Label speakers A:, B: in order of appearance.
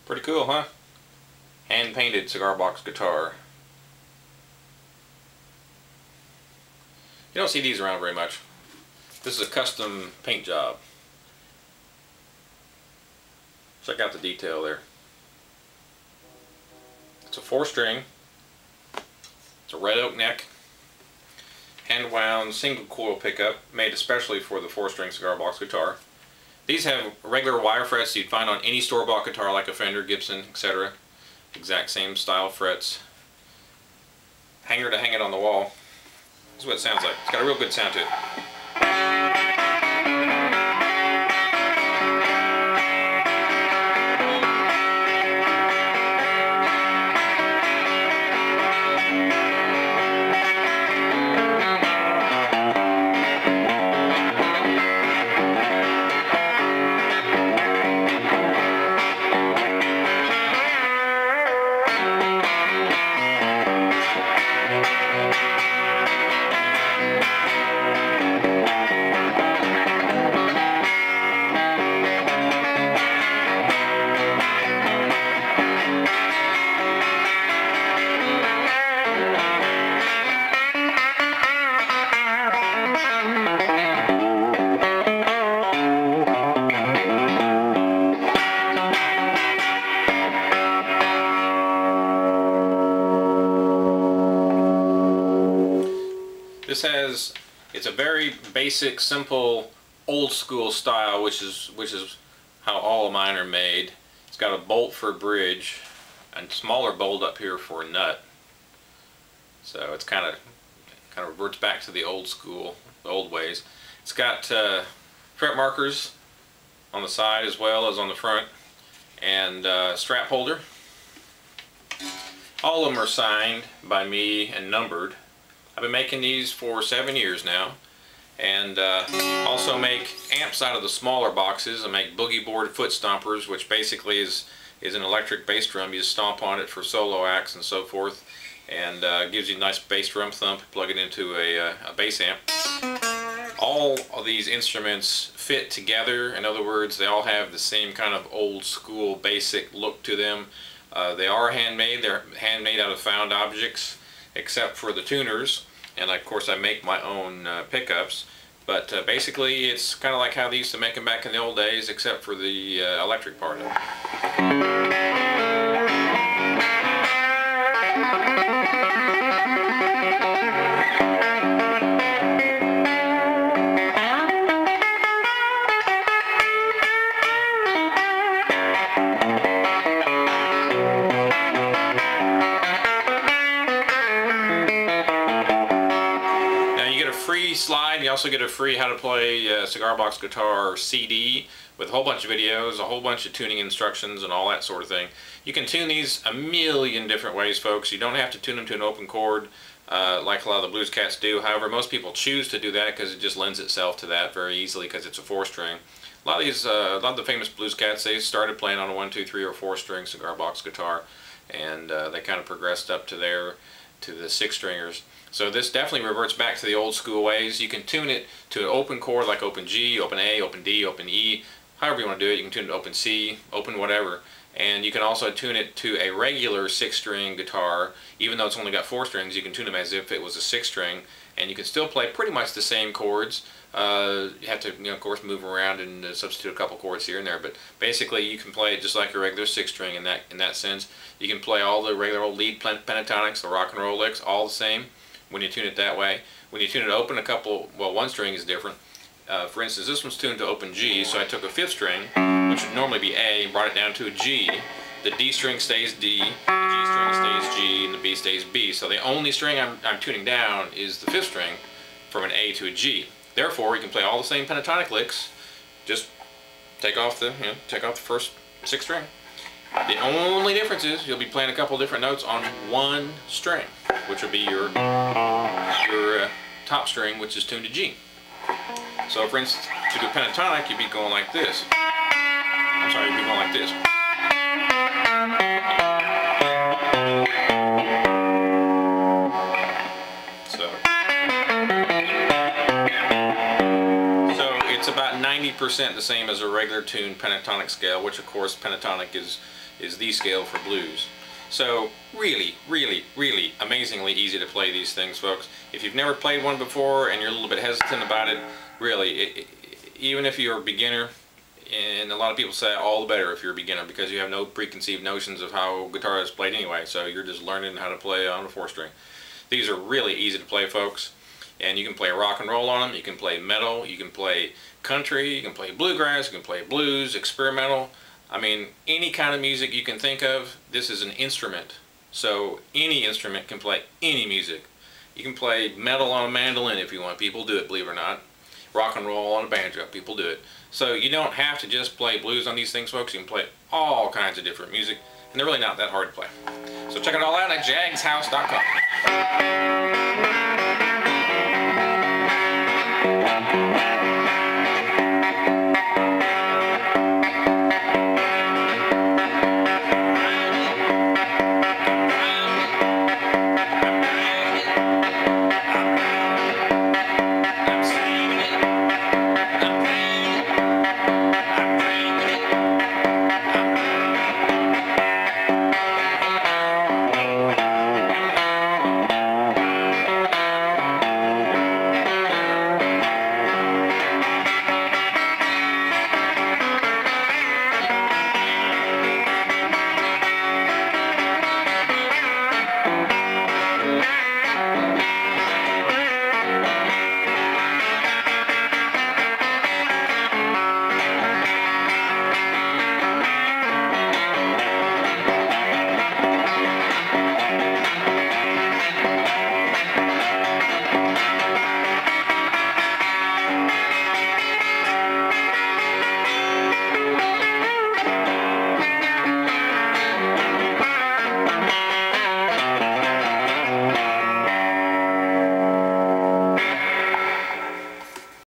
A: Pretty cool, huh? Hand-painted cigar box guitar. You don't see these around very much. This is a custom paint job. Check out the detail there. It's a 4-string. It's a red oak neck. Hand-wound single coil pickup made especially for the 4-string cigar box guitar. These have regular wire frets you'd find on any store-bought guitar like a Fender, Gibson, etc. Exact same style frets. Hanger to hang it on the wall. This is what it sounds like. It's got a real good sound to it. It's a very basic, simple, old school style, which is how all of mine are made. It's got a bolt for a bridge and smaller bolt up here for a nut. So it's kind of reverts back to the old school, the old ways. It's got fret markers on the side as well as on the front, and strap holder. All of them are signed by me and numbered. I've been making these for 7 years now, and also make amps out of the smaller boxes. I make boogie board foot stompers, which basically is an electric bass drum. You just stomp on it for solo acts and so forth, and gives you a nice bass drum thump. Plug it into a bass amp. All of these instruments fit together. In other words, they all have the same kind of old school basic look to them. They are handmade. They're handmade out of found objects, except for the tuners, and of course I make my own pickups, but basically it's kind of like how they used to make them back in the old days, except for the electric part of it. Slide. You also get a free how to play cigar box guitar CD with a whole bunch of videos, a whole bunch of tuning instructions and all that sort of thing. You can tune these a million different ways, folks. You don't have to tune them to an open chord like a lot of the blues cats do. However, most people choose to do that because it just lends itself to that very easily because it's a 4-string. A lot of the famous blues cats, they started playing on a 1, 2, 3, or 4-string cigar box guitar, and they kind of progressed up to the 6-stringers. So this definitely reverts back to the old school ways. You can tune it to an open chord like open G, open A, open D, open E, however you want to do it. You can tune it to open C, open whatever. And you can also tune it to a regular 6-string guitar. Even though it's only got 4 strings, you can tune them as if it was a 6-string, and you can still play pretty much the same chords. You have to, of course, move around and substitute a couple chords here and there, but basically you can play it just like a regular 6-string in that sense. You can play all the regular old lead pentatonics, the rock and roll licks, all the same when you tune it that way. When you tune it open, one string is different. For instance, this one's tuned to open G, so I took a 5th string, which would normally be A, brought it down to a G. The D string stays D, the G string stays G, and the B stays B. So the only string I'm tuning down is the 5th string from an A to a G. Therefore, you can play all the same pentatonic licks, just take off the first 6th string. The only difference is you'll be playing a couple different notes on one string, which will be your top string, which is tuned to G. So for instance, to do pentatonic, you'd be going like this. I'm sorry, you'd be going like this. So it's about 90% the same as a regular tuned pentatonic scale, which of course pentatonic is is the scale for blues. So really, really, really amazingly easy to play these things, folks. If you've never played one before and you're a little bit hesitant about it, really, even if you're a beginner, and a lot of people say all the better if you're a beginner, because you have no preconceived notions of how guitar is played anyway, so you're just learning how to play on a 4-string. These are really easy to play, folks, and you can play rock and roll on them, you can play metal, you can play country, you can play bluegrass, you can play blues, experimental. I mean, any kind of music you can think of, this is an instrument. So any instrument can play any music. You can play metal on a mandolin if you want. People do it, believe it or not. Rock and roll on a banjo. People do it. So you don't have to just play blues on these things, folks. You can play all kinds of different music, and they're really not that hard to play. So check it all out at jagshouse.com.